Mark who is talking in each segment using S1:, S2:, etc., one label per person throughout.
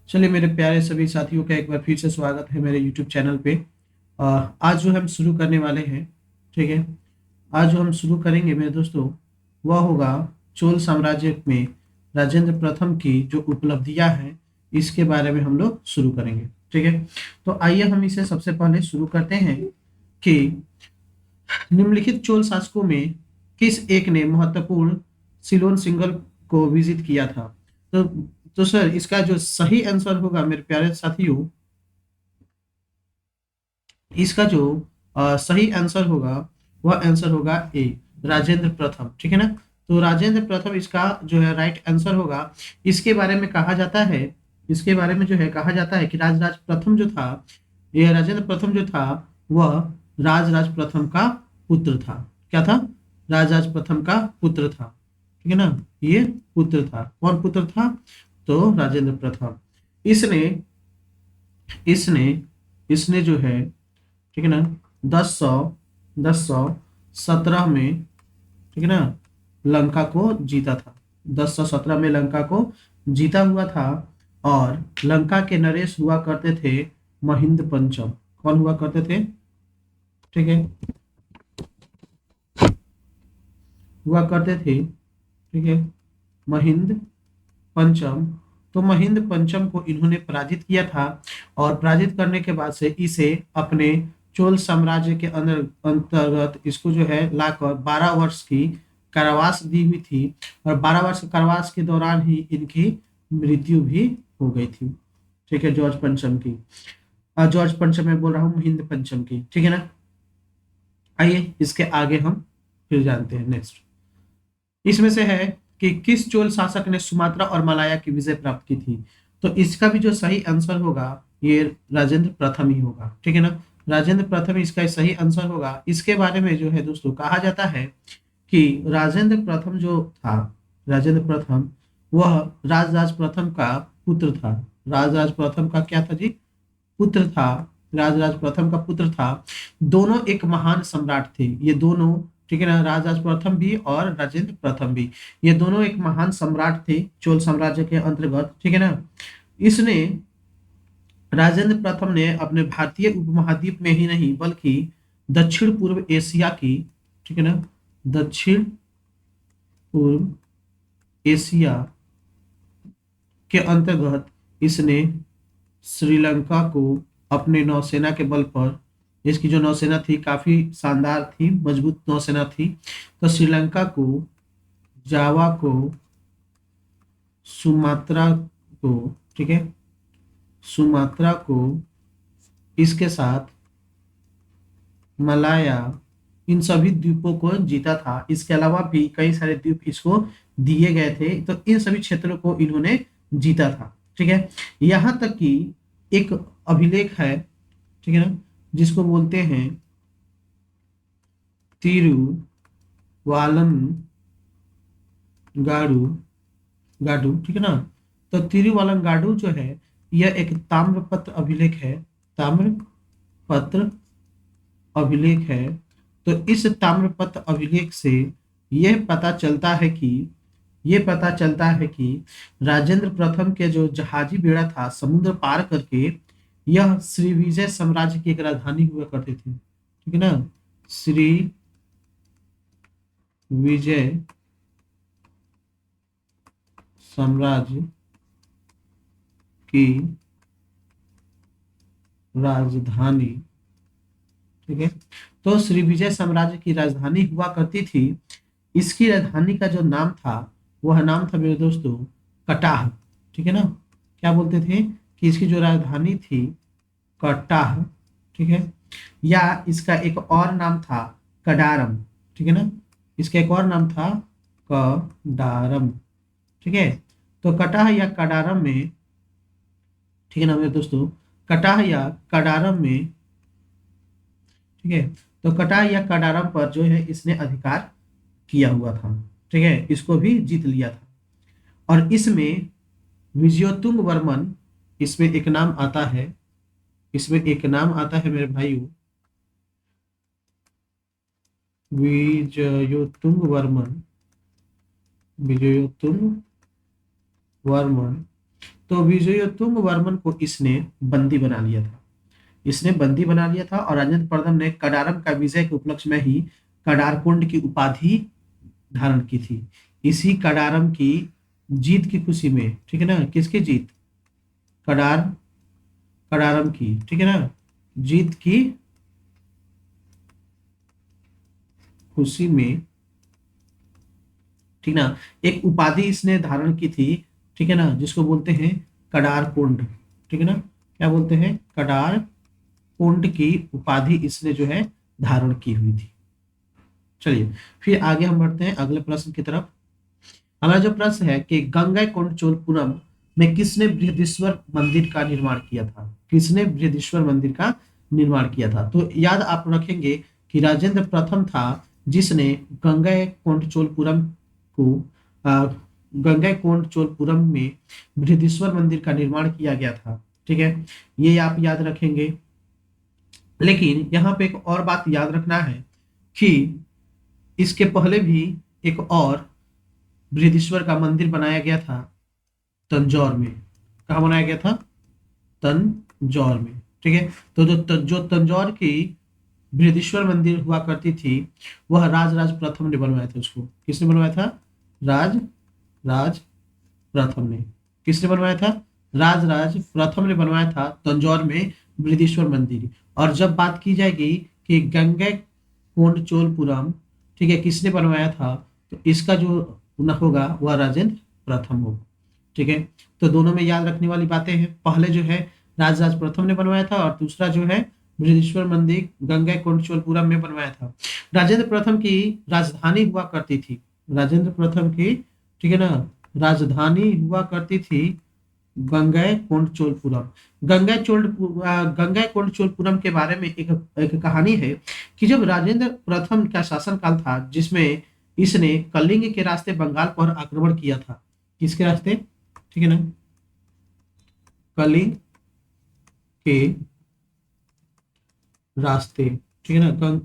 S1: चलिए मेरे प्यारे सभी साथियों का एक बार फिर से स्वागत है मेरे YouTube चैनल पे। आज जो हम शुरू करने वाले हैं, ठीक है। आज जो हम शुरू करेंगे मेरे दोस्तों, वह होगा चोल साम्राज्य में राजेंद्र प्रथम की जो उपलब्धियां हैं, इसके बारे में हम लोग शुरू करेंगे, ठीक है। तो आइए हम इसे सबसे पहले शुरू करते हैं कि निम्नलिखित चोल शासकों में किस एक ने महत्वपूर्ण सिलोन सिंगल को विजिट किया था। तो तो सर, इसका जो सही आंसर होगा मेरे प्यारे साथियों, इसका जो सही आंसर होगा वह आंसर होगा ए, राजेंद्र प्रथम, ठीक है ना। तो राजेंद्र प्रथम इसका जो है राइट आंसर होगा। इसके बारे में कहा जाता है, इसके बारे में जो है कहा जाता है कि राजराज प्रथम जो था, यह राजेंद्र प्रथम जो था, वह राजराज प्रथम का पुत्र था। क्या था? राजराज प्रथम का पुत्र था, ठीक है ना। ये पुत्र था, कौन पुत्र था? तो राजेंद्र प्रथम। इसने इसने इसने जो है, ठीक है ना, 1017 में, ठीक है ना, लंका को जीता था। 1017 में लंका को जीता हुआ था। और लंका के नरेश हुआ करते थे महिंद पंचम। कौन हुआ करते थे? ठीक है, हुआ करते थे, ठीक है, महिंद पंचम। तो महिंद पंचम को इन्होंने पराजित किया था। और पराजित करने के बाद से इसे अपने चोल साम्राज्य के अंदर अंतर्गत इसको जो है लाकर 12 वर्ष की कारावास दी हुई थी। और 12 वर्ष के कारावास के दौरान ही इनकी मृत्यु भी हो गई थी, ठीक है, जॉर्ज पंचम की। जॉर्ज पंचम मैं बोल रहा हूँ, महिंद पंचम की, ठीक है ना। आइए इसके आगे हम फिर जानते हैं नेक्स्ट। इसमें से है कि किस चोल शासक ने सुमात्रा और मलाया की विजय प्राप्त की थी। तो इसका भी जो सही आंसर होगा, ये राजेंद्र प्रथम ही होगा, ठीक है ना। राजेंद्र प्रथम इसका सही आंसर होगा। इसके बारे में जो है दोस्तों कहा जाता है कि राजेंद्र प्रथम जो था, राजेंद्र प्रथम, वह राजराज प्रथम का पुत्र था। राजराज प्रथम का क्या था जी? पुत्र था। राजराज प्रथम का पुत्र था। दोनों एक महान सम्राट थे ये दोनों, ठीक है ना। राजराज प्रथम भी और राजेंद्र प्रथम भी, ये दोनों एक महान सम्राट थे चोल साम्राज्य के अंतर्गत, ठीक है ना। इसने राजेंद्र प्रथम ने अपने भारतीय उपमहाद्वीप में ही नहीं बल्कि दक्षिण पूर्व एशिया की, ठीक है ना, दक्षिण पूर्व एशिया के अंतर्गत इसने श्रीलंका को अपने नौसेना के बल पर, इसकी जो नौसेना थी काफी शानदार थी, मजबूत नौसेना थी। तो श्रीलंका को, जावा को, सुमात्रा को, ठीक है, सुमात्रा को, इसके साथ मलाया, इन सभी द्वीपों को जीता था। इसके अलावा भी कई सारे द्वीप इसको दिए गए थे। तो इन सभी क्षेत्रों को इन्होंने जीता था, ठीक है। यहाँ तक कि एक अभिलेख है, ठीक है ना, जिसको बोलते हैं तिरुवालंगाडु, गाडू, ठीक है ना। तो तिरुवालंगाडु जो है, यह एक ताम्रपत्र अभिलेख है, ताम्रपत्र अभिलेख है। तो इस ताम्रपत्र अभिलेख से यह पता चलता है कि, यह पता चलता है कि राजेंद्र प्रथम के जो जहाजी बेड़ा था समुद्र पार करके, यह श्री विजय साम्राज्य की एक राजधानी हुआ करती थी, ठीक है ना। श्री विजय साम्राज्य की राजधानी, ठीक है। तो श्री विजय साम्राज्य की राजधानी हुआ करती थी। इसकी राजधानी का जो नाम था, वह नाम था मेरे दोस्तों कटाह, ठीक है ना। क्या बोलते थे कि इसकी जो राजधानी थी कटाह, ठीक है। या इसका एक और नाम था कडारम, ठीक है ना। इसका एक और नाम था कडारम, ठीक है। तो कटाह या कडारम में, ठीक है ना मेरे दोस्तों, कटाह या कडारम में, ठीक है। तो कटाह या कडारम पर जो है इसने अधिकार किया हुआ था, ठीक है, इसको भी जीत लिया था। और इसमें विजयोतुंग वर्मन, इसमें एक नाम आता है, इसमें एक नाम आता है मेरे भाइयों, विजयोतुंग वर्मन, विजयोतुंग वर्मन, तो विजयोत्तुंग वर्मन को इसने बंदी बना लिया था। इसने बंदी बना लिया था और राजेंद्र प्रथम ने कडारम का विजय के उपलक्ष्य में ही कडारकोंड की उपाधि धारण की थी। इसी कडारम की जीत की खुशी में, ठीक है ना, किसकी जीत? कडार कडारम की, ठीक है ना, जीत की खुशी में, ठीक ना, एक उपाधि इसने धारण की थी, ठीक है ना, जिसको बोलते हैं कडार कुंड, ठीक है ना, क्या बोलते हैं? कडार कुंड की उपाधि इसने जो है धारण की हुई थी। चलिए फिर आगे हम बढ़ते हैं अगले प्रश्न की तरफ। हमारा जो प्रश्न है कि गंगईकोंड चोलपुरम में किसने बृहदीश्वर मंदिर का निर्माण किया था? किसने बृहदीश्वर मंदिर का निर्माण किया था? तो याद आप रखेंगे कि राजेंद्र प्रथम था जिसने गंगईकोंड चोलपुरम को गंगईकोंड चोलपुरम में बृहदीश्वर मंदिर का निर्माण किया गया था। ठीक है, ये आप याद रखेंगे। लेकिन यहाँ पे एक और बात याद रखना है कि इसके पहले भी एक और बृहदीश्वर का मंदिर बनाया गया था तंजौर में। कहाँ बनाया गया था? तंजौर में। ठीक है, तो जो तंजौर की बृहदीश्वर मंदिर हुआ करती थी वह राज प्रथम ने बनवाया था। उसको किसने बनवाया था? राज प्रथम ने। किसने बनवाया था? राज प्रथम ने बनवाया था तंजौर में बृहदीश्वर मंदिर। और जब बात की जाएगी कि गंगईकोंड चोलपुरम, ठीक है, किसने बनवाया था, तो इसका जो न होगा वह राजेंद्र प्रथम होगा। ठीक है, तो दोनों में याद रखने वाली बातें हैं। पहले जो है राज प्रथम ने बनवाया था और दूसरा जो है बृहदीश्वर मंदिर गंगईकोंड चोलपुरम में बनवाया था। राजेंद्र प्रथम की राजधानी हुआ करती थी। राजेंद्र प्रथम की, ठीक है ना, राजधानी हुआ करती थी गंगईकोंड चोलपुरम। गंगईकोंड चोलपुरम के बारे में एक कहानी है कि जब राजेंद्र प्रथम का शासनकाल था जिसमें इसने कलिंग के रास्ते बंगाल पर आक्रमण किया था। किसके रास्ते? ठीक है ना, कलिंग के रास्ते, ठीक है ना,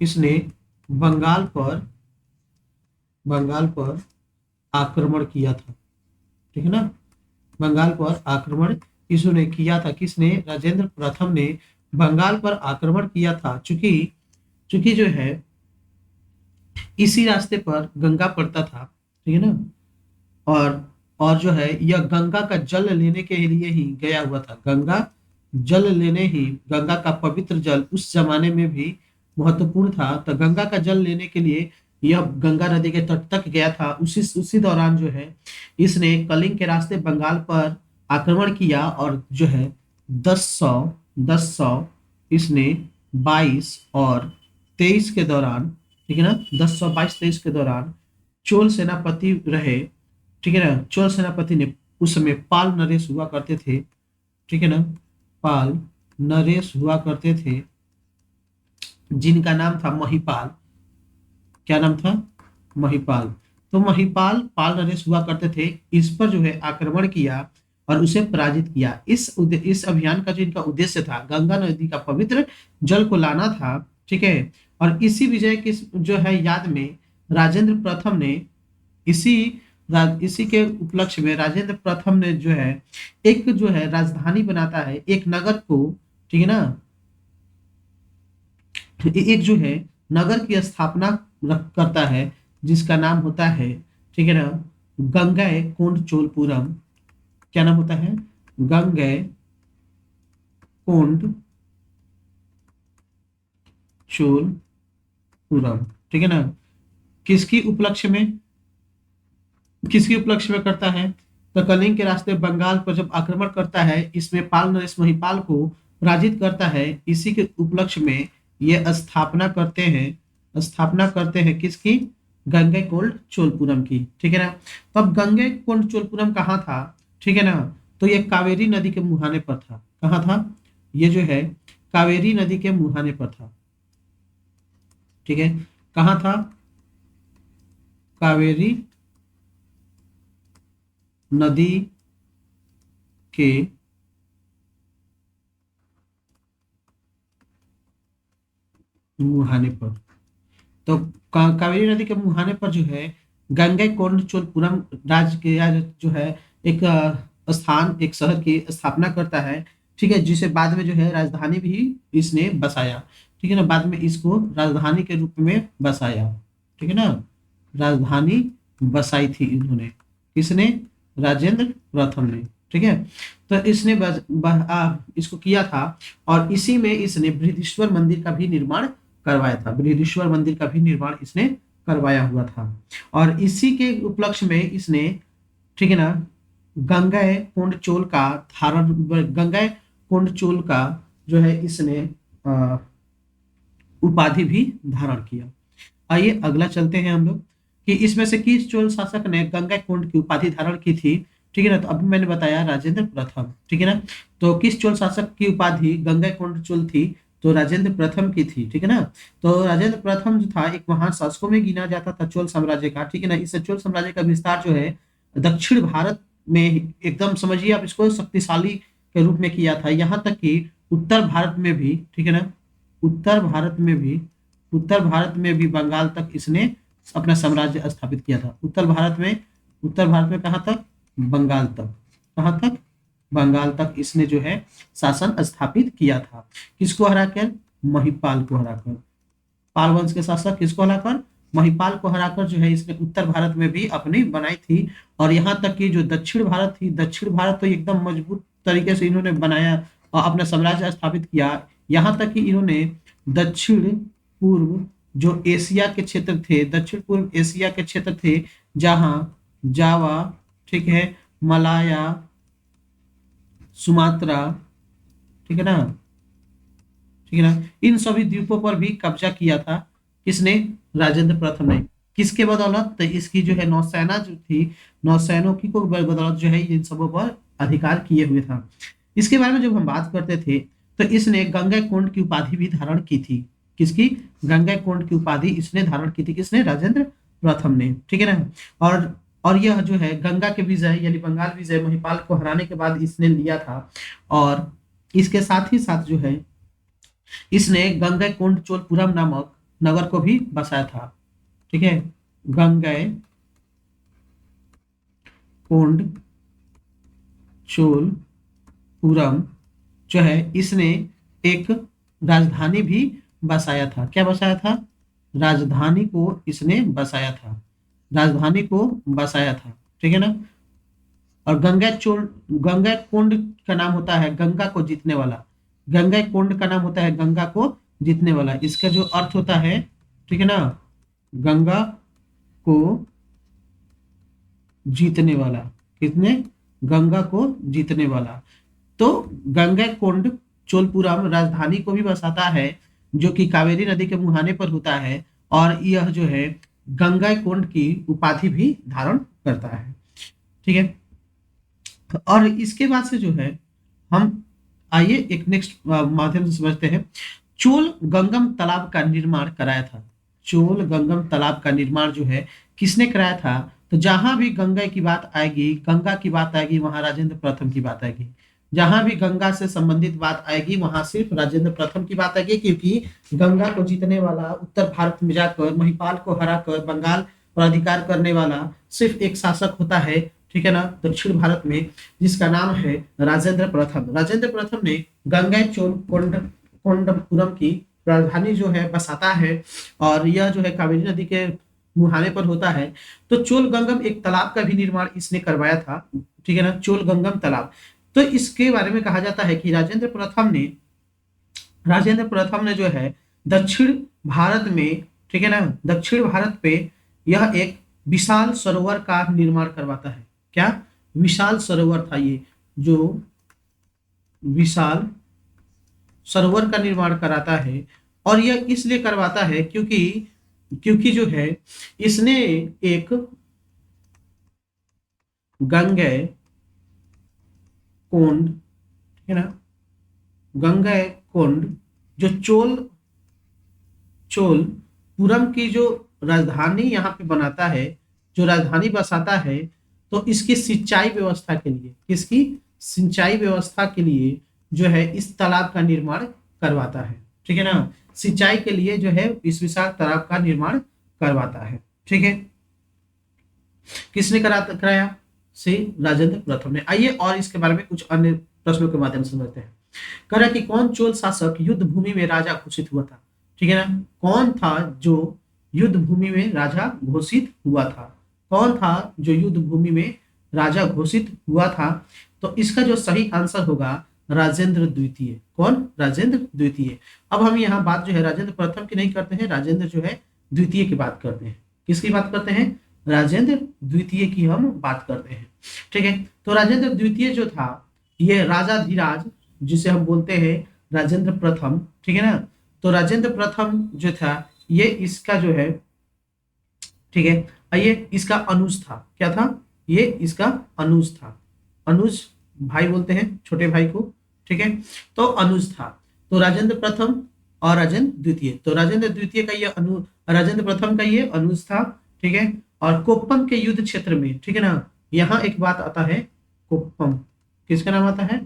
S1: इसने बंगाल पर आक्रमण किया था। ठीक है ना, बंगाल पर आक्रमण इसने किया था। किसने? राजेंद्र प्रथम ने बंगाल पर आक्रमण किया था। चूंकि चूंकि जो है इसी रास्ते पर गंगा पड़ता था, ठीक है ना, और जो है यह गंगा का जल लेने के लिए ही गया हुआ था। गंगा का पवित्र जल उस जमाने में भी महत्वपूर्ण था। तो गंगा का जल लेने के लिए यह गंगा नदी के तट तक गया था। उसी दौरान जो है इसने कलिंग के रास्ते बंगाल पर आक्रमण किया और जो है 1000 इसने 22 और 23 के दौरान, ठीक है ना, 1022-23 के दौरान चोल सेनापति रहे। ठीक है ना, चोल सेनापति ने उस समय पाल नरेश हुआ करते थे। ठीक है ना, पाल नरेश हुआ करते थे जिनका नाम था महिपाल। क्या नाम था? महिपाल। तो महिपाल पाल नरेश हुआ करते थे। इस पर जो है आक्रमण किया और उसे पराजित किया। इस अभियान का जो इनका उद्देश्य था गंगा नदी का पवित्र जल को लाना था। ठीक है, और इसी विजय की जो है याद में राजेंद्र प्रथम ने इसी के उपलक्ष्य में राजेंद्र प्रथम ने जो है एक जो है राजधानी बनाता है, एक नगर को, ठीक है ना, एक जो है नगर की स्थापना करता है जिसका नाम होता है, ठीक है ना, गंगईकोंड चोलपुरम। क्या नाम होता है? गंगईकोंड चोलपुरम। ठीक है ना, किसकी उपलक्ष्य में करता है? तो कलिंग के रास्ते बंगाल पर जब आक्रमण करता है, इसमें पाल नरेश महिपाल को पराजित करता है। इसी के उपलक्ष्य में ये स्थापना करते हैं किसकी? गंगईकोंड चोलपुरम की। ठीक है ना, तो अब गंगईकोंड चोलपुरम कहाँ था? ठीक है ना, तो ये कावेरी नदी के मुहाने पर था। कहाँ था? ये जो है कावेरी नदी के मुहाने पर था। ठीक है, कहाँ था? कावेरी नदी के मुहाने पर। तो कावेरी नदी के मुहाने पर जो है गंगईकोंड चोलपुरम राज्य के जो है एक स्थान, एक शहर की स्थापना करता है, ठीक है, जिसे बाद में जो है राजधानी भी इसने बसाया, ठीक है ना, बाद में इसको राजधानी के रूप में बसाया, ठीक है ना, राजधानी बसाई थी इन्होंने, किसने, राजेंद्र प्रथम ने, ठीक है। तो इसने इसको किया था, और इसी में इसने बृहदीश्वर मंदिर का भी निर्माण करवाया था, बृहदीश्वर मंदिर का भी निर्माण इसने करवाया हुआ था। और इसी के उपलक्ष्य में इसने, ठीक है ना, गंगेय कोंड चोल का धारण, गंगेय कोंड चोल का जो है इसने उपाधि भी धारण किया। आइए अगला चलते हैं हम लोग, कि इसमें से किस चोल शासक ने गंगैकोंड की उपाधि धारण की थी, ठीक है ना, तो अभी मैंने बताया राजेंद्र प्रथम, ठीक है ना। तो किस चोल शासक की उपाधि गंगैकोंड चोल थी, तो राजेंद्र प्रथम की थी, ठीक है ना। तो राजेंद्र प्रथम जो था एक महान शासकों में गिना जाता था चोल साम्राज्य का, ठीक है ना। इस चोल साम्राज्य का विस्तार जो है दक्षिण भारत में एकदम समझिए आप इसको शक्तिशाली के रूप में किया था, यहाँ तक कि उत्तर भारत में भी, ठीक है ना, उत्तर भारत में भी, उत्तर भारत में भी बंगाल तक इसने अपना साम्राज्य स्थापित किया था। उत्तर भारत में कहाँ तक, बंगाल तक, कहाँ तक, बंगाल तक इसने जो है शासन स्थापित किया था। किसको हराकर, महिपाल को हराकर, पाल वंश के शासक किसको हराकर, महिपाल को हराकर जो है इसने उत्तर भारत में भी अपनी बनाई थी। और यहाँ तक कि जो दक्षिण भारत थी, दक्षिण भारत तो एकदम मजबूत तरीके से इन्होंने बनाया और अपना साम्राज्य स्थापित किया। यहाँ तक कि इन्होंने दक्षिण पूर्व जो एशिया के क्षेत्र थे, दक्षिण पूर्व एशिया के क्षेत्र थे, जहाँ जावा, ठीक है, मलाया, सुमात्रा, ठीक है ना, ठीक है ना, इन सभी द्वीपों पर भी कब्जा किया था। किसने, राजेंद्र प्रथम ने। किसके बदौलत, तो इसकी जो है नौसेना जो थी, नौसैनों की को बदौलत जो है इन सबों पर अधिकार किए हुए था। इसके बारे में जब हम बात करते थे, तो इसने गंगैकोंड की उपाधि भी धारण की थी। किसकी, गंगैकोंड की उपाधि इसने धारण की थी, किसने, राजेंद्र प्रथम ने, ठीक है ना। और यह जो है गंगा के विजय यानी बंगाल विजय महिपाल को हराने के बाद इसने लिया था। और इसके साथ ही साथ जो है इसने गंगैकोंड चोलपुरम नामक नगर को भी बसाया था, ठीक है, गंगैकोंड चोलपुरम जो है इसने एक राजधानी भी बसाया था। क्या बसाया था, राजधानी को इसने बसाया था, राजधानी को बसाया था, ठीक है ना। और गंगैकोंड का नाम होता है गंगा को जीतने वाला, गंगैकोंड का नाम होता है गंगा को जीतने वाला। इसका जो अर्थ होता है, ठीक है ना, गंगा को जीतने वाला, कितने, गंगा को जीतने वाला। तो गंगैकोंड चोलपुरम राजधानी को भी बसाता है, जो कि कावेरी नदी के मुहाने पर होता है। और यह जो है गंगैकोंड की उपाधि भी धारण करता है, ठीक है। और इसके बाद से जो है हम, आइए एक नेक्स्ट माध्यम से समझते हैं। चोल गंगम तालाब का निर्माण कराया था, चोल गंगम तालाब का निर्माण जो है किसने कराया था, तो जहां भी गंगा की बात आएगी, गंगा की बात आएगी, वहां राजेंद्र प्रथम की बात आएगी। जहां भी गंगा से संबंधित बात आएगी वहां सिर्फ राजेंद्र प्रथम की बात आएगी, क्योंकि गंगा को जीतने वाला, उत्तर भारत में जाकर महिपाल को हराकर बंगाल पर अधिकार करने वाला सिर्फ एक शासक होता है, ठीक है ना, दक्षिण भारत में, जिसका नाम है राजेंद्र प्रथम। राजेंद्र प्रथम ने गंगा कोंडपुरम की राजधानी जो है बसाता है, और यह जो है कावेरी नदी के मुहाने पर होता है। तो चोल गंगम एक तालाब का भी निर्माण इसने करवाया था, ठीक है ना, चोल गंगम तालाब। तो इसके बारे में कहा जाता है कि राजेंद्र प्रथम ने जो है दक्षिण भारत में, ठीक है ना, दक्षिण भारत पे यह एक विशाल सरोवर का निर्माण करवाता है। क्या, विशाल सरोवर था ये, जो विशाल सरोवर का निर्माण कराता है। और यह इसलिए करवाता है क्योंकि जो है इसने एक गंगैकोंड, है ना, गंगैकोंड जो चोलपुरम की जो राजधानी यहाँ पे बनाता है, जो राजधानी बसाता है, तो इसकी सिंचाई व्यवस्था के लिए, किसकी, सिंचाई व्यवस्था के लिए जो है इस तालाब का निर्माण करवाता है, ठीक है ना, सिंचाई के लिए जो है इस विशाल तालाब का निर्माण करवाता है, ठीक है। किसने कराया, से राजेंद्र प्रथम ने। आइए और इसके बारे में कुछ अन्य प्रश्नों के माध्यम से समझते हैं। कह रहा है कि कौन चोल शासक युद्ध भूमि में राजा घोषित हुआ था। ठीक है ना, कौन था जो युद्ध भूमि में राजा घोषित हुआ था, कौन था जो युद्ध भूमि में राजा घोषित हुआ था। तो इसका जो सही आंसर होगा राजेंद्र द्वितीय। कौन? राजेंद्र द्वितीय। अब हम यहाँ बात जो है राजेंद्र प्रथम की नहीं करते हैं, राजेंद्र जो है द्वितीय की बात करते हैं। किसकी बात करते हैं? राजेंद्र द्वितीय की हम बात करते हैं। ठीक है, तो राजेंद्र द्वितीय जो था ये राजाधिराज, जिसे हम बोलते हैं राजेंद्र प्रथम, ठीक है ना। तो राजेंद्र प्रथम जो था ये इसका जो है, ठीक है, ये इसका अनुज था। क्या था? ये इसका अनुज था। अनुज भाई बोलते हैं छोटे भाई को, ठीक है। तो अनुज था। तो राजेंद्र प्रथम और राजेंद्र द्वितीय, तो राजेंद्र द्वितीय का ये राजेंद्र प्रथम का ये अनुज था, ठीक है। और कोप्पम के युद्ध क्षेत्र में, ठीक है ना, यहाँ एक बात आता है कोप्पम, किसका नाम आता है?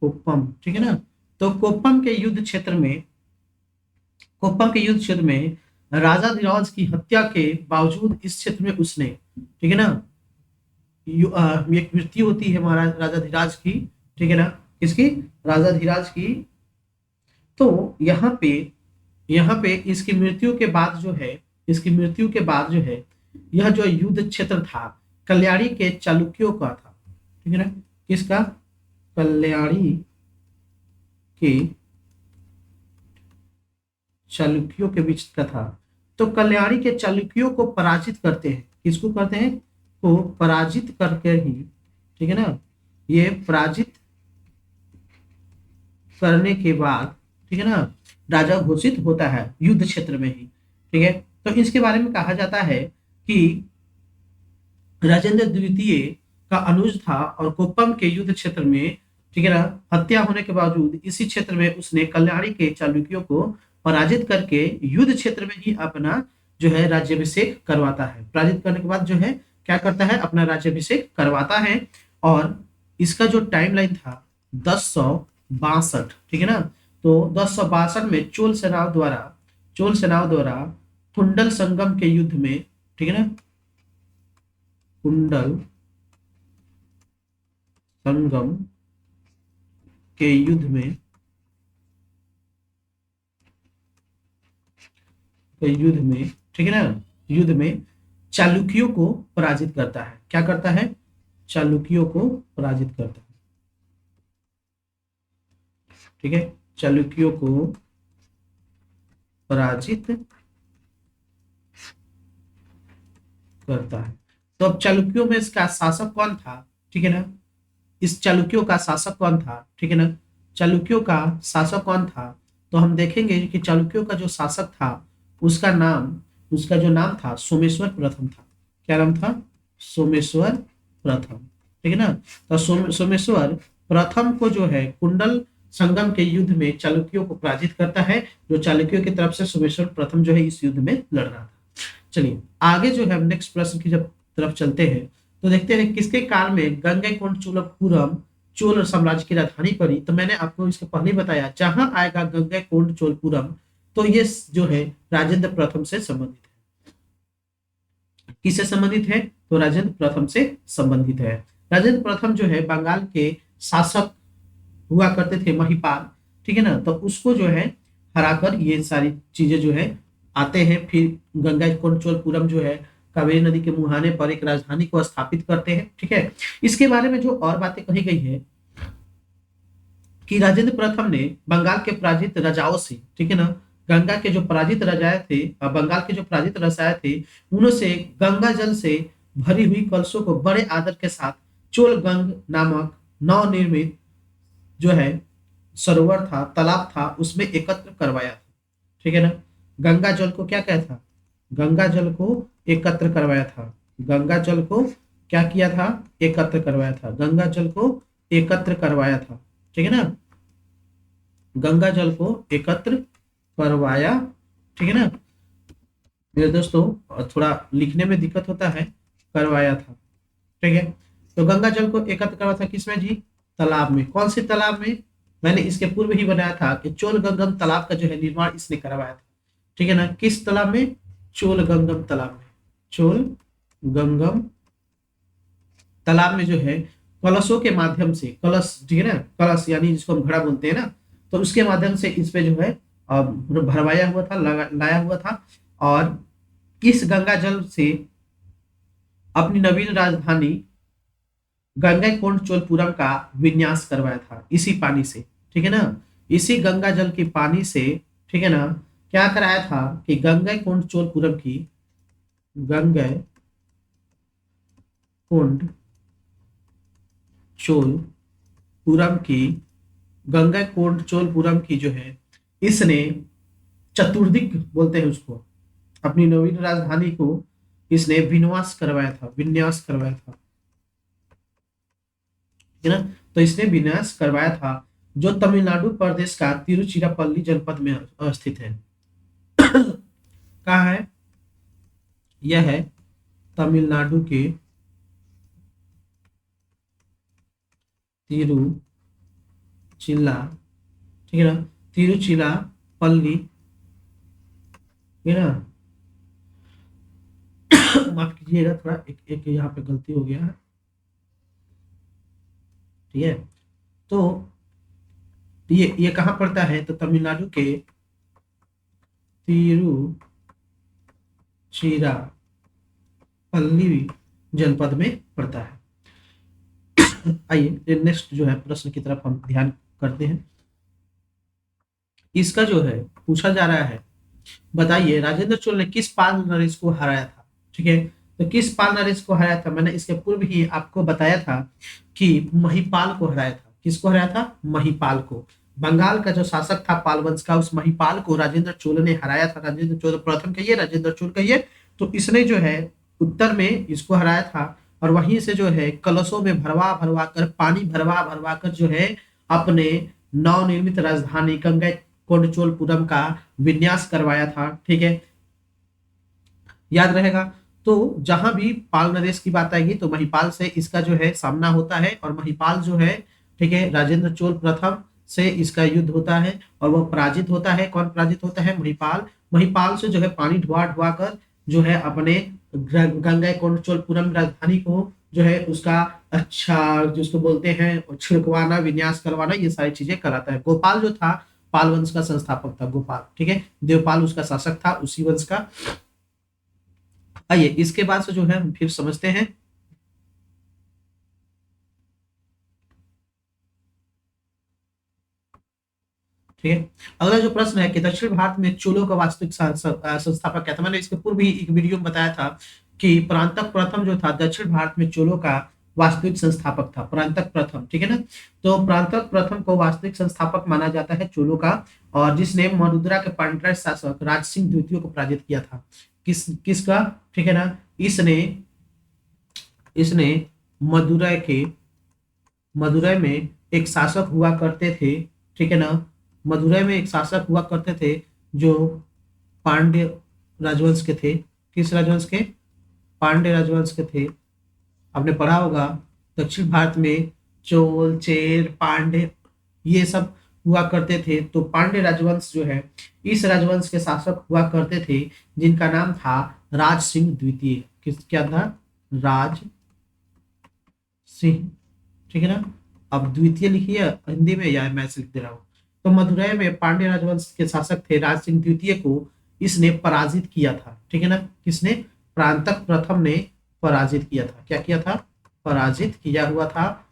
S1: कोप्पम, ठीक है ना। तो कोप्पम के युद्ध क्षेत्र में, कोप्पम के युद्ध क्षेत्र में राजा धीराज की हत्या के बावजूद इस क्षेत्र में उसने, ठीक है ना, एक मृत्यु होती है महाराज राजा धीराज की, ठीक है ना, किसकी? राजा धीराज की। तो यहाँ पे इसकी मृत्यु के बाद जो है, इसकी मृत्यु के बाद जो है यह जो युद्ध क्षेत्र था कल्याणी के चालुक्यों का था, ठीक है ना। किसका? कल्याणी के चालुक्यों के बीच का था। तो कल्याणी के चालुक्यों को पराजित करते हैं, किसको करते हैं? को पराजित करके ही, ठीक है ना, ये पराजित करने के बाद, ठीक है ना, राजा घोषित होता है युद्ध क्षेत्र में ही, ठीक है। तो इसके बारे में कहा जाता है कि राजेंद्र द्वितीय का अनुज था और कोप्पम के युद्ध क्षेत्र में, ठीक है ना, हत्या होने के बावजूद इसी क्षेत्र में उसने कल्याणी के चालुक्यों को पराजित करके युद्ध क्षेत्र में ही अपना जो है राज्याभिषेक करवाता है। पराजित करने के बाद जो है क्या करता है? अपना राज्याभिषेक करवाता है। और इसका जो टाइमलाइन था 1062, ठीक है ना। तो 1062 में चोल सेनाओं द्वारा कुंडल संगम के युद्ध में, ठीक है ना, कुंडल संगम के युद्ध में, ठीक है ना, युद्ध में चालुक्यों को पराजित करता है। क्या करता है? चालुक्यों को पराजित करता है, ठीक है, चालुक्यों को पराजित करता है। तो अब चालुक्यों में इसका शासक कौन था? ठीक है ना, इस चालुक्यों का शासक कौन था? ठीक है ना, चालुक्यों का शासक कौन था? तो हम देखेंगे कि चालुक्यों का जो शासक था उसका जो नाम था सोमेश्वर प्रथम था। क्या नाम था? सोमेश्वर प्रथम, ठीक है ना। तो सोमेश्वर प्रथम को जो है कुंडल संगम के युद्ध में चालुक्यों को पराजित करता है, जो चालुक्यों की तरफ से सोमेश्वर प्रथम जो है इस युद्ध में लड़ रहा था। चलिए आगे जो है हम नेक्स्ट प्रश्न की जब तरफ चलते हैं तो देखते हैं किसके काल में गंगैकोंड चोलपुरम चोल साम्राज्य की राजधानी पड़ी। तो मैंने आपको इसके पहले बताया जहां आएगा गंगैकोंड चोलपुरम तो ये जो है राजेंद्र प्रथम से संबंधित है। किससे संबंधित है? तो राजेंद्र प्रथम से संबंधित है। राजेंद्र प्रथम जो है बंगाल के शासक हुआ करते थे, महिपाल, ठीक है ना। तो उसको जो है हराकर ये सारी चीजें जो है आते हैं। फिर गंगैकोंड चोलपुरम जो है कावेरी नदी के मुहाने पर एक राजधानी को स्थापित करते हैं, ठीक है। इसके बारे में जो और बातें कही गई है कि राजेंद्र प्रथम ने बंगाल के पराजित राजाओं से, ठीक है ना, गंगा के जो पराजित राजाएं थे, बंगाल के जो पराजित राजाएं थे, उनसे गंगा जल से भरी हुई कलशों को बड़े आदर के साथ चोलगंग नामक नवनिर्मित जो है सरोवर था, तालाब था, उसमें एकत्र करवाया था, ठीक है ना। गंगा जल को क्या कहता था? गंगा जल को एकत्र करवाया था। गंगा जल को क्या किया था? एकत्र करवाया था। गंगा जल को एकत्र करवाया था, ठीक है ना। गंगा जल को एकत्र करवाया, ठीक है ना। मेरे दोस्तों थोड़ा लिखने में दिक्कत होता है, करवाया था, ठीक है। तो गंगा जल को एकत्र करवाया था किसमें जी? तालाब में। कौन से तालाब में? मैंने इसके पूर्व ही बनाया था कि चोल गंगम तालाब का जो है निर्माण इसने करवाया था, ठीक है ना। किस तालाब में? चोल गंगम तालाब में। चोल गंगम तालाब में जो है कलशों के माध्यम से, कलश ठीक है ना, कलश यानी जिसको हम घड़ा बोलते हैं ना, तो उसके माध्यम से इस पे जो है भरवाया हुआ था, लाया हुआ था। और इस गंगा जल से अपनी नवीन राजधानी गंगैकोंड का विन्यास करवाया था, इसी पानी से, ठीक है ना। इसी गंगा जल के पानी से, ठीक है ना, क्या कराया था कि गंगैकोंड की गंगैकोंड की जो है, इसने चतुर्दिक बोलते हैं उसको, अपनी नवीन राजधानी को इसने विन्यास करवाया था, ठीक है ना। तो इसने विन्यास करवाया था, जो तमिलनाडु प्रदेश का तिरुचिरापल्ली जनपद में स्थित है। कहाँ है? यह है तमिलनाडु के तिरुचिला, ठीक है ना, तिरुचिरापल्ली, ठीक है ना। माफ कीजिएगा, थोड़ा एक एक यहाँ पे गलती हो गया है, ठीक है। तो ये कहाँ पड़ता है? तो तमिलनाडु के तिरुचिरापल्ली जनपद में पड़ता है। आइए नेक्स्ट जो है प्रश्न की तरफ हम ध्यान करते हैं। इसका जो है पूछा जा रहा है, बताइए राजेंद्र चोल ने किस पाल नरेश को हराया था, ठीक है। तो किस पाल नरेश को हराया था? मैंने इसके पूर्व ही आपको बताया था कि महिपाल को हराया था। किसको हराया था? महिपाल को। बंगाल का जो शासक था पाल वंश का, उस महिपाल को राजेंद्र चोल ने हराया था। राजेंद्र चोल प्रथम कहिए, राजेंद्र चोल कहिए। तो इसने जो है उत्तर में इसको हराया था, और वहीं से जो है कलशों में भरवा भरवा कर, पानी भरवा भरवा कर जो है अपने नवनिर्मित राजधानी गंगैकोंडचोलपुरम का विन्यास करवाया था, ठीक है, याद रहेगा। तो जहां भी पाल नरेश की बात आएगी तो महिपाल से इसका जो है सामना होता है, और महिपाल जो है, ठीक है, राजेंद्र चोल प्रथम से इसका युद्ध होता है और वह पराजित होता है। कौन पराजित होता है? महिपाल। महिपाल से जो है पानी ढुआ ढुआ कर जो है अपने गंगैकोंडचोलपुरम राजधानी को जो है उसका अच्छा, जिसको बोलते हैं छिड़कवाना, विन्यास करवाना, ये सारी चीजें कराता है। गोपाल जो था पाल वंश का संस्थापक था, गोपाल, ठीक है, देवपाल उसका शासक था उसी वंश का। आइए इसके बाद से जो है हम फिर समझते हैं। ठीक है, अगला जो प्रश्न है कि दक्षिण भारत में चोलों का वास्तविक संस्थापक क्या था? मैंने इसके पूर्व ही एक वीडियो में बताया था कि परांतक प्रथम जो था दक्षिण भारत में चोलों का वास्तविक संस्थापक था, परांतक प्रथम, ठीक है ना। तो परांतक प्रथम को वास्तविक संस्थापक माना जाता है चोलों का, और जिसने मदुरा के पांड्या शासक राज सिंह द्वितीय को पराजित किया था। किसका? ठीक है ना, इसने इसने मदुरै में एक शासक हुआ करते थे, ठीक है ना, मदुरै में एक शासक हुआ करते थे जो पांड्य राजवंश के थे। किस राजवंश के? पांड्य राजवंश के थे। आपने पढ़ा होगा दक्षिण भारत में चोल, चेर, पांड्य ये सब हुआ करते थे। तो पांड्य राजवंश जो है, इस राजवंश के शासक हुआ करते थे जिनका नाम था राज सिंह द्वितीय। क्या था? राज सिंह, ठीक है ना। अब द्वितीय लिखिए हिंदी में या मैं ऐसे लिख दे रहा हूँ। तो मदुरै में पांड्य राजवंश के शासक थे राज सिंह द्वितीय को इसने पराजित किया था, ठीक है ना। किसने? प्रांतक प्रथम ने पराजित किया था। क्या किया था? पराजित किया हुआ था।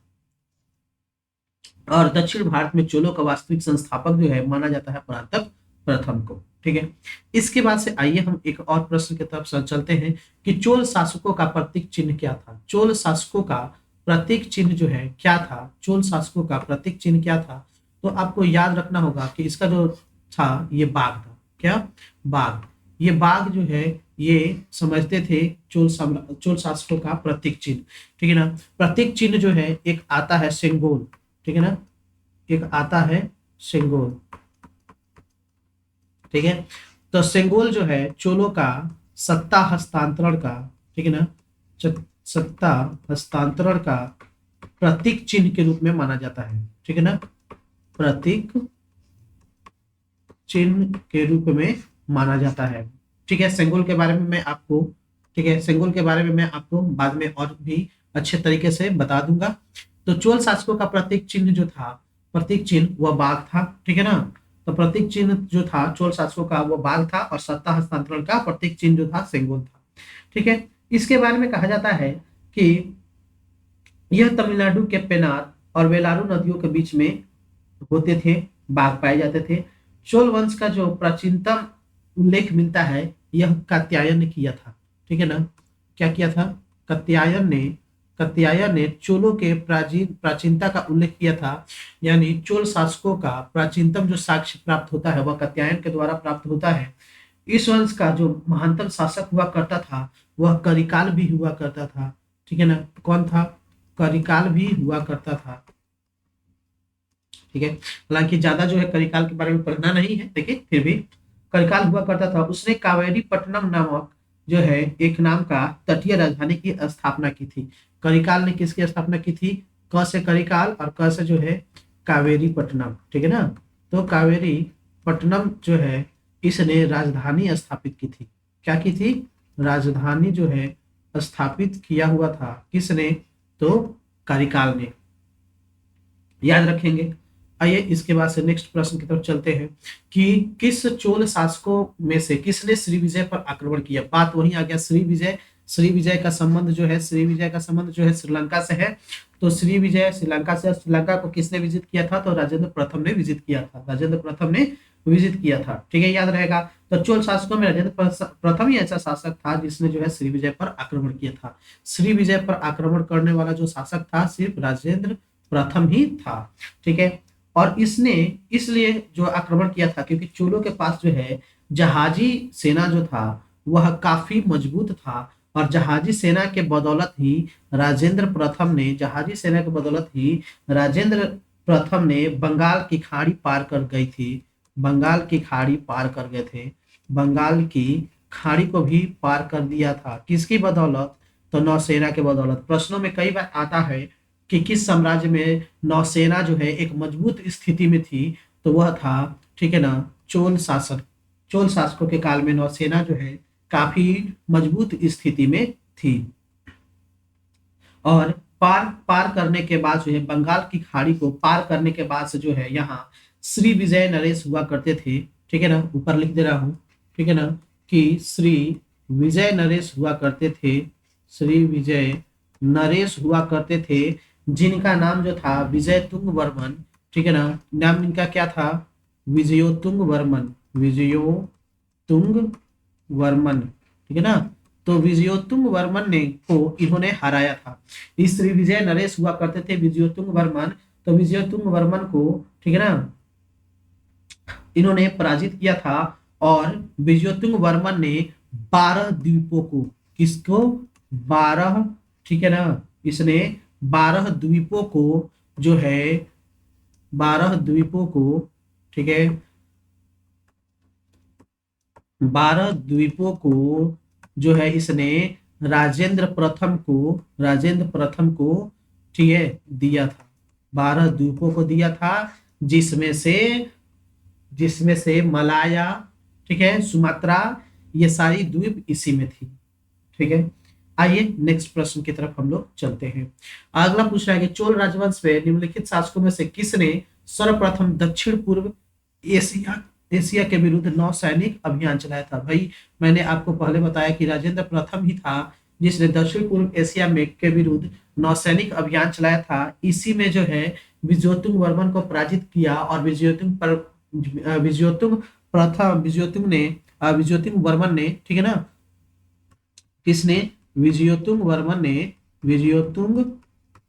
S1: और दक्षिण भारत में चोलों का वास्तविक संस्थापक जो है माना जाता है परांतक प्रथम को, ठीक है। इसके बाद से आइए हम एक और प्रश्न की तरफ चलते हैं कि चोल शासकों का प्रतीक चिन्ह क्या था? चोल शासकों का प्रतीक चिन्ह जो है क्या था? चोल शासकों का प्रतीक चिन्ह क्या था? तो आपको याद रखना होगा कि इसका जो था ये बाघ था। क्या? बाघ। ये बाघ जो है ये समझते थे चोल शासकों का प्रतीक चिन्ह, ठीक है ना। प्रतीक चिन्ह जो है एक आता है सेंगोल, ठीक है ना, एक आता है सेंगोल, ठीक है। तो सेंगोल जो है चोलों का सत्ता हस्तांतरण का, ठीक है ना, सत्ता हस्तांतरण का प्रतीक चिन्ह के रूप में माना जाता है, ठीक है ना, प्रतीक चिन्ह के रूप में माना जाता है, ठीक है। सेंगोल के बारे में मैं आपको, ठीक है, सेंगोल के बारे में मैं आपको बाद में और भी अच्छे तरीके से बता दूंगा। तो चोल शासकों का प्रतीक चिन्ह जो था, प्रतीक चिन्ह वह बाघ था, ठीक है ना। तो प्रतीक चिन्ह जो था चोल शासकों का वो बाघ था, और सत्ता हस्तांतरण का प्रतीक चिन्ह जो था सेंगोल था, ठीक है। इसके बारे में कहा जाता है कि यह तमिलनाडु के पेनार और वेलारू नदियों के बीच में होते थे, बाघ पाए जाते थे। चोल वंश का जो प्राचीनतम उल्लेख मिलता है यह कात्यायन ने किया था, ठीक है ना। क्या किया था? कात्यायन ने, कात्यायन ने चोलों के प्राचीनता का उल्लेख किया था। यानी चोल शासकों का प्राचीनतम जो साक्ष्य प्राप्त होता है वह कात्यायन के द्वारा प्राप्त होता है। इस वंश का जो महानतम शासक हुआ करता था वह करिकाल भी हुआ करता था, ठीक है ना। कौन था? करिकाल भी हुआ करता था, ठीक है। हालांकि ज्यादा जो है करिकाल के बारे में पढ़ना नहीं है, देखिए फिर भी करिकाल हुआ करता था। उसने कावेरी पट्टनम नामक जो है एक नाम का तटीय राजधानी की स्थापना की थी। करिकाल ने किसकी स्थापना की थी? क से करिकाल और क से जो है कावेरी पट्टनम, ठीक है ना। तो कावेरी पट्टनम जो है इसने राजधानी स्थापित की थी। क्या की थी? राजधानी जो है स्थापित किया हुआ था किसने? तो करिकाल ने, याद रखेंगे। आइए इसके बाद से नेक्स्ट प्रश्न की तरफ चलते हैं कि किस चोल शासकों में से किसने श्री विजय पर आक्रमण किया। बात वही आ गया, श्री विजय। श्री विजय का संबंध जो है, श्री विजय का संबंध जो है श्रीलंका से है। तो श्री विजय श्रीलंका से, श्रीलंका को किसने विजिट किया था? तो राजेंद्र प्रथम ने विजिट किया था, राजेंद्र प्रथम ने विजिट किया था, ठीक है, याद रहेगा। तो चोल शासकों में राजेंद्र प्रथम ही ऐसा शासक था जिसने जो है श्री विजय पर आक्रमण किया था। श्री विजय पर आक्रमण करने वाला जो शासक था सिर्फ राजेंद्र प्रथम ही था, ठीक है। और इसने इसलिए जो आक्रमण किया था क्योंकि चोलों के पास जो है जहाजी सेना जो था वह काफी मजबूत था, और जहाजी सेना के बदौलत ही राजेंद्र प्रथम ने, जहाजी सेना के बदौलत ही राजेंद्र प्रथम ने बंगाल की खाड़ी पार कर गई थी, बंगाल की खाड़ी पार कर गए थे, बंगाल की खाड़ी को भी पार कर दिया था। किसकी बदौलत? तो नौसेना के बदौलत। प्रश्नों में कई बार आता है कि किस साम्राज्य में नौसेना जो है एक मजबूत स्थिति में थी, तो वह था, ठीक है ना, चोल शासक। चोल शासकों के काल में नौसेना जो है काफी मजबूत स्थिति में थी। और पार पार करने के बाद जो है बंगाल की खाड़ी को पार करने के बाद से जो है यहाँ श्री विजय नरेश हुआ करते थे, ठीक है ना, ऊपर लिख दे रहा हूं, ठीक है ना, कि श्री विजय नरेश हुआ करते थे, श्री विजय नरेश हुआ करते थे, जिनका नाम जो था विजयतुंग वर्मन, ठीक है ना। नाम इनका क्या था? विजयोतुंग वर्मन, विजयोतुंग वर्मन, ठीक है ना। तो विजयोतुंग वर्मन ने को इन्होंने हराया था। इस श्री विजय नरेश हुआ करते थे विजयोतुंग वर्मन, तो विजयोतुंग वर्मन को, ठीक है ना, इन्होंने पराजित किया था। और विजयोतुंग वर्मन ने 12 द्वीपों को, किसको? 12, ठीक है ना, इसने 12 द्वीपों को जो है, 12 द्वीपों को, ठीक है, 12 द्वीपों को जो है इसने राजेंद्र प्रथम को, राजेंद्र प्रथम को, ठीक है, दिया था। 12 द्वीपों को दिया था, जिसमें से मलाया, ठीक है, सुमात्रा, ये सारी द्वीप इसी में थी, ठीक है। आइए नेक्स्ट प्रश्न की तरफ हम लोग चलते हैं। अगला पूछ रहा है कि चोल राजवंश में निम्नलिखित शासकों में से किसने सर्वप्रथम दक्षिण पूर्व एशिया एशिया के विरुद्ध नौसैनिक अभियान चलाया था? भाई मैंने आपको पहले बताया कि राजेंद्र प्रथम ही था जिसने दक्षिण पूर्व एशिया में के विरुद्ध नौसैनिक अभियान चलाया था। इसी में जो है विजयोतुंग वर्मन को पराजित किया, और विजयोतुंग प्रथम, विजयोतुंग वर्मन ने, ठीक है ना, किसने? विजयोतुंग वर्मन ने, विजयोतुंग,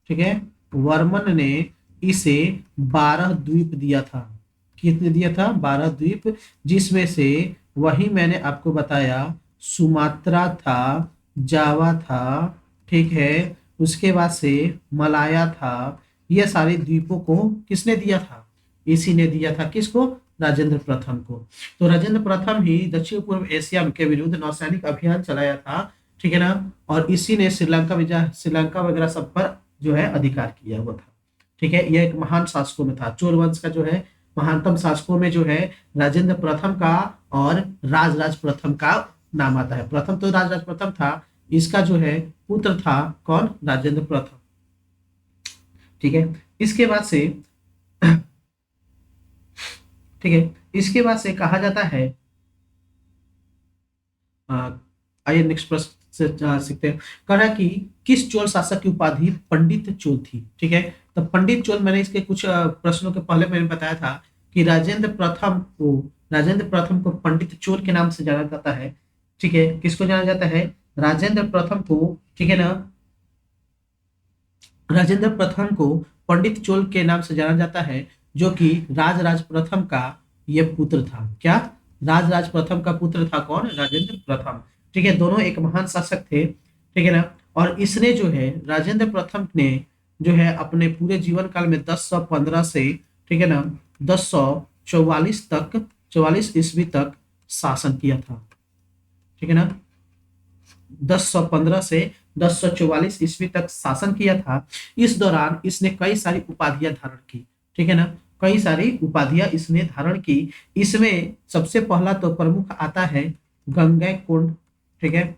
S1: ठीक है, वर्मन ने इसे 12 द्वीप दिया था। कितने दिया था? 12 द्वीप, जिसमें से वही मैंने आपको बताया सुमात्रा था, जावा था, ठीक है, उसके बाद से मलाया था। ये सारे द्वीपों को किसने दिया था? इसी ने दिया था। किसको? राजेंद्र प्रथम को। तो राजेंद्र प्रथम ही दक्षिण पूर्व एशिया के विरुद्ध नौसैनिक अभियान चलाया था, ठीक है ना। और इसी ने श्रीलंका वगैरह सब पर जो है अधिकार किया हुआ था, ठीक है। यह एक महान शासकों में था। चोल वंश का जो है महानतम शासकों में जो है राजेंद्र प्रथम का और राजराज प्रथम का नाम आता है। प्रथम तो राजराज प्रथम था, इसका जो है पुत्र था कौन? राजेंद्र प्रथम। ठीक है, इसके बाद से ठीक है, इसके बाद से कहा जाता है, आ, आइए नेक्स्ट प्रश्न से सीखते हैं। कह रहा है कि किस चोल शासक की उपाधि पंडित चोल थी? ठीक है, तो पंडित चोल, मैंने इसके कुछ प्रश्नों के पहले मैंने बताया था कि राजेंद्र प्रथम को पंडित चोल के नाम से जाना जाता है। ठीक है, किसको जाना जाता है? राजेंद्र प्रथम को, ठीक है ना, राजेंद्र प्रथम को पंडित चोल के नाम से जाना जाता है, जो कि राजराज प्रथम का ये पुत्र था। क्या? राजराज प्रथम का पुत्र था कौन? राजेंद्र प्रथम। ठीक है, दोनों एक महान शासक थे। ठीक है ना, और इसने जो है, राजेंद्र प्रथम ने जो है अपने पूरे जीवन काल में 1015 से, ठीक है ना, 1044 तक, 44 ईस्वी तक शासन किया था। ठीक है ना, 1015 से 1044 ईस्वी तक शासन किया था। इस दौरान इसने कई सारी उपाधियां धारण की। ठीक है ना, कई सारी उपाधियां इसने धारण की। इसमें सबसे पहला तो प्रमुख आता है गंगैकोंड। ठीक है,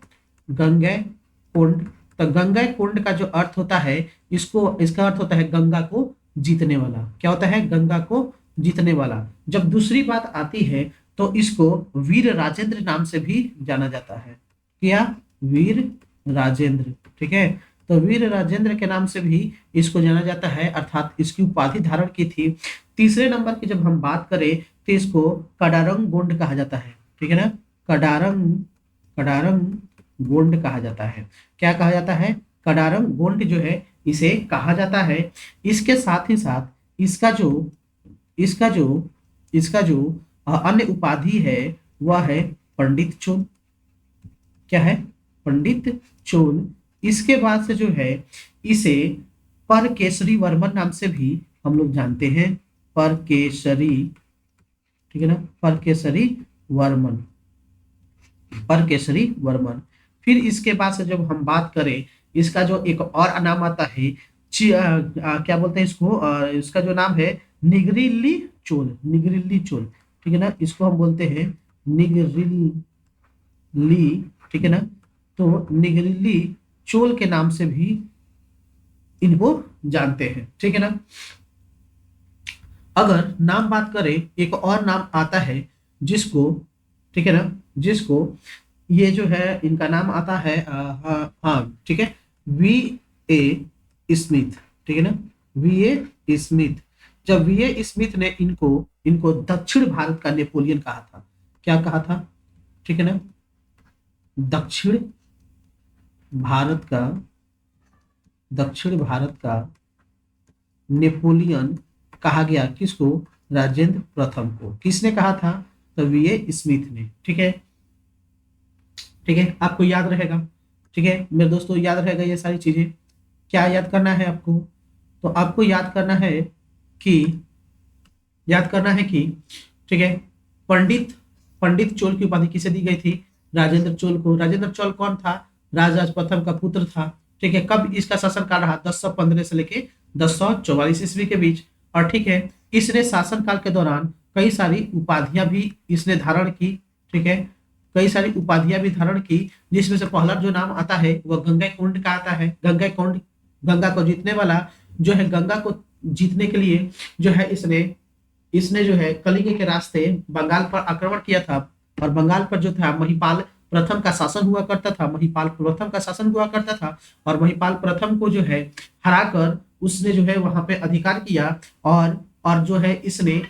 S1: गंगैकोंड। तो गंगैकोंड का जो अर्थ होता है, इसका अर्थ होता है गंगा को जीतने वाला। क्या होता है? गंगा को जीतने वाला। जब दूसरी बात आती है तो इसको वीर राजेंद्र नाम से भी जाना जाता है। क्या? वीर राजेंद्र। ठीक है, तो वीर राजेंद्र के नाम से भी इसको जाना जाता है, अर्थात इसकी उपाधि धारण की थी। तीसरे नंबर की जब हम बात करें तो इसको कडारंग गोंड कहा जाता है। ठीक है ना, कडारंग कडारंग गोंड कहा जाता है। क्या कहा जाता है? कडारंग गोंड जो है इसे कहा जाता है। इसके साथ ही साथ इसका जो अन्य उपाधि है वह है पंडित चोल। क्या है? पंडित चोल। इसके बाद से जो है इसे परकेसरी वर्मन नाम से भी हम लोग जानते हैं। परकेसरी। ठीक है ना, परकेसरी वर्मन, परकेसरी वर्मन। फिर इसके बाद से जब हम बात करें, इसका जो एक और नाम आता है, क्या बोलते हैं इसको, इसका जो नाम है निगरिल्ली चोल। निगरिल्ली चोल। ठीक है ना, इसको हम बोलते हैं निगरिल्ली। ठीक है ना, तो निगरिल्ली चोल के नाम से भी इनको जानते हैं। ठीक है ना, अगर नाम बात करें, एक और नाम आता है जिसको, ठीक है ना, जिसको ये जो है इनका नाम आता है, हाँ ठीक है, वी ए स्मिथ। ठीक है ना, वी ए स्मिथ। जब वी ए स्मिथ ने इनको इनको दक्षिण भारत का नेपोलियन कहा था। क्या कहा था? ठीक है ना, दक्षिण भारत का नेपोलियन कहा गया। किसको? राजेंद्र प्रथम को। किसने कहा था? तो वी ए स्मिथ ने। ठीक है, ठीक है, आपको याद रहेगा। ठीक है मेरे दोस्तों, याद रहेगा ये सारी चीजें। क्या याद करना है आपको? तो आपको कि ठीक है, पंडित पंडित चोल की उपाधि किसे दी गई थी? राजेंद्र चोल को। राजेंद्र चोल कौन था? राजराज प्रथम का पुत्र था। ठीक है, कब इसका शासनकाल रहा? 1015 से लेके 1044 ईस्वी के बीच। और ठीक है, इसने शासनकाल के दौरान कई सारी उपाधियां भी इसने धारण की। ठीक है, कई सारी उपाधियां भी धारण की, जिसमें से पहला जो नाम आता है वह गंगैकोंड का आता है। गंगैकोंड, गंगा को जीतने वाला जो है। गंगा को जीतने के लिए जो है इसने जो है कलिंग के रास्ते बंगाल पर आक्रमण किया था। और बंगाल पर जो था महिपाल प्रथम का शासन हुआ करता था। और महिपाल प्रथम को जो है हराकर उसने जो है वहां पे अधिकार किया। और जो है इसने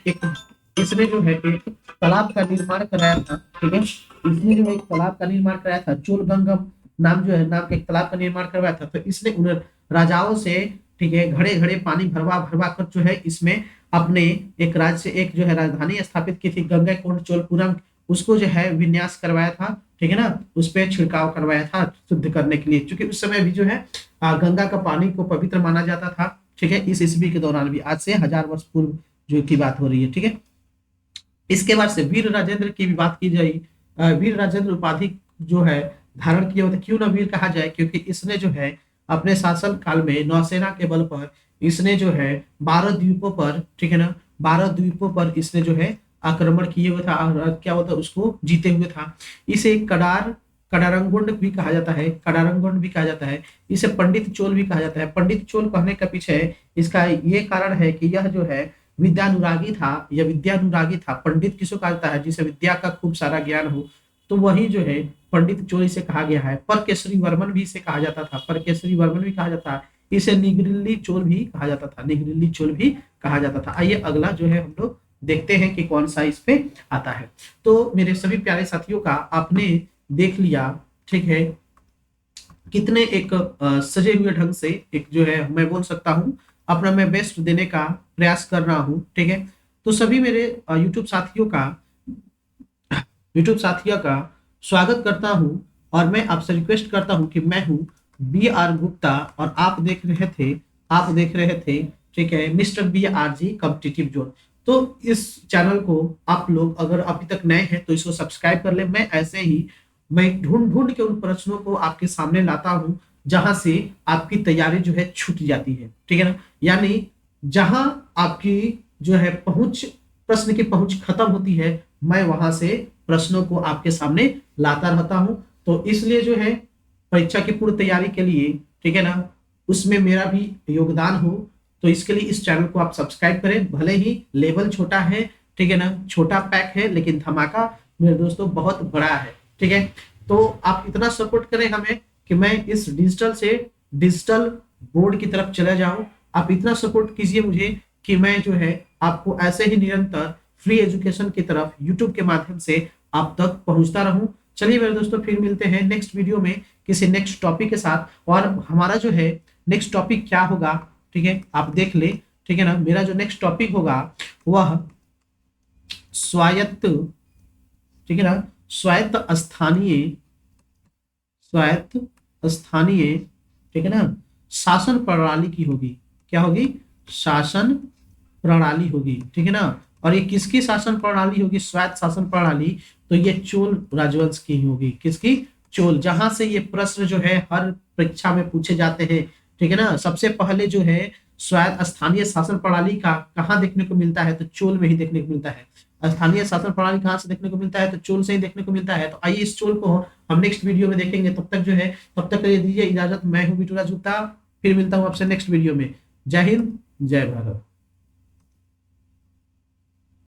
S1: जो है एक तालाब का निर्माण कराया था। ठीक है, इसने जो है एक तालाब का निर्माण कराया था, चोलगंगम नाम के एक तालाब का निर्माण करवाया था। तो इसने उन राजाओं से, ठीक है, घड़े घड़े पानी भरवा भरवा कर जो है इसमें अपने एक राज्य से एक जो है राजधानी स्थापित की थी, गंगैकोंड चोलपुरम। उसको जो है विन्यास करवाया था। ठीक है ना, उस पर छिड़काव करवाया था शुद्ध करने के लिए, क्योंकि उस समय भी जो है गंगा का पानी को पवित्र माना जाता था। ठीक है, इस ईस्वी के दौरान भी, आज से 1000 वर्ष पूर्व जो की बात हो रही है। ठीक है, इसके बाद से वीर राजेंद्र की भी बात की जाए। वीर राजेंद्र उपाधि जो है धारण किया होता। क्यों ना वीर कहा जाए? क्योंकि इसने जो है अपने शासन काल में नौसेना के बल पर इसने जो है 12 द्वीपों पर, ठीक है ना, 12 द्वीपों पर इसने जो है आक्रमण किए हुए था। और क्या होता उसको जीते हुए था। इसे कडारंगुंड भी कहा जाता है, कडारंगुंड भी कहा जाता है, इसे पंडित चोल भी कहा जाता है। पंडित चोल कहने का पीछे इसका ये कारण है कि यह जो है विद्यानुरागी था, यह विद्यानुरागी था। पंडित किसको कहा जाता है? जिसे विद्या का खूब सारा ज्ञान हो, तो वही जो है पंडित चोल इसे कहा गया है। परकेसरी वर्मन भी इसे कहा जाता था, परकेसरी वर्मन भी कहा जाता है। इसे निगरिल्ली चोल भी कहा जाता था, निगरिल्ली चोल भी कहा जाता था। आइए अगला जो है हम लोग देखते हैं कि कौन सा इस पे आता है। तो मेरे सभी प्यारे साथियों का आपने देख लिया, ठीक है, कितने एक सजे हुए ढंग से एक जो है मैं बोल सकता हूँ अपना मैं बेस्ट देने का प्रयास कर रहा हूँ, ठीक है। तो सभी मेरे यूट्यूब साथियों का स्वागत करता हूँ और मैं आपसे रिक्वेस्ट करता हूँ कि मैं हूँ BR गुप्ता और आप देख रहे थे, ठीक है, मिस्टर BRG कॉम्पिटिटिव जोन। तो इस चैनल को आप लोग अगर अभी तक नए हैं तो इसको सब्सक्राइब कर ले। मैं ऐसे ही मैं ढूंढ ढूंढ के उन प्रश्नों को आपके सामने लाता हूं जहां से आपकी तैयारी जो है छूट जाती है, ठीक है ना। यानी जहां आपकी जो है पहुंच, प्रश्न की पहुंच खत्म होती है, मैं वहां से प्रश्नों को आपके सामने लाता रहता हूं। तो इसलिए जो है परीक्षा की पूर्ण तैयारी के लिए, ठीक है ना, उसमें मेरा भी योगदान हो, तो इसके लिए इस चैनल को आप सब्सक्राइब करें। भले ही लेवल छोटा है, ठीक है ना, छोटा पैक है, लेकिन धमाका मेरे दोस्तों बहुत बड़ा है, ठीक है। तो आप इतना सपोर्ट करें हमें कि मैं इस डिजिटल से डिजिटल बोर्ड की तरफ चला जाऊं। आप इतना सपोर्ट कीजिए मुझे कि मैं जो है आपको ऐसे ही निरंतर फ्री एजुकेशन की तरफ यूट्यूब के माध्यम से आप तक पहुंचता रहूं। चलिए मेरे दोस्तों, फिर मिलते हैं नेक्स्ट वीडियो में किसी नेक्स्ट टॉपिक के साथ। और हमारा जो है नेक्स्ट टॉपिक क्या होगा, ठीक है, आप देख ले, ठीक है ना। मेरा जो नेक्स्ट टॉपिक होगा वह स्वायत्त, ठीक है ना, स्वायत्त स्थानीय, ठीक है ना, शासन प्रणाली की होगी। क्या होगी? शासन प्रणाली होगी, ठीक है ना। और ये किसकी शासन प्रणाली होगी? स्वायत्त शासन प्रणाली। तो ये चोल राजवंश की होगी। किसकी? चोल। जहां से ये प्रश्न जो है हर परीक्षा में पूछे जाते हैं, ठीक है ना। सबसे पहले जो है स्वायत्त स्थानीय शासन प्रणाली का कहाँ देखने को मिलता है? तो चोल में ही देखने को मिलता है। स्थानीय शासन प्रणाली कहाँ से देखने को मिलता है? तो चोल से ही देखने को मिलता है। तो आइए इस चोल को हम नेक्स्ट वीडियो में देखेंगे। तब तक के लिए दीजिए इजाजत। मैं हूँ बिटू राजगुप्ता, फिर मिलता हूँ आपसे नेक्स्ट वीडियो में। जय हिंद, जय भारत।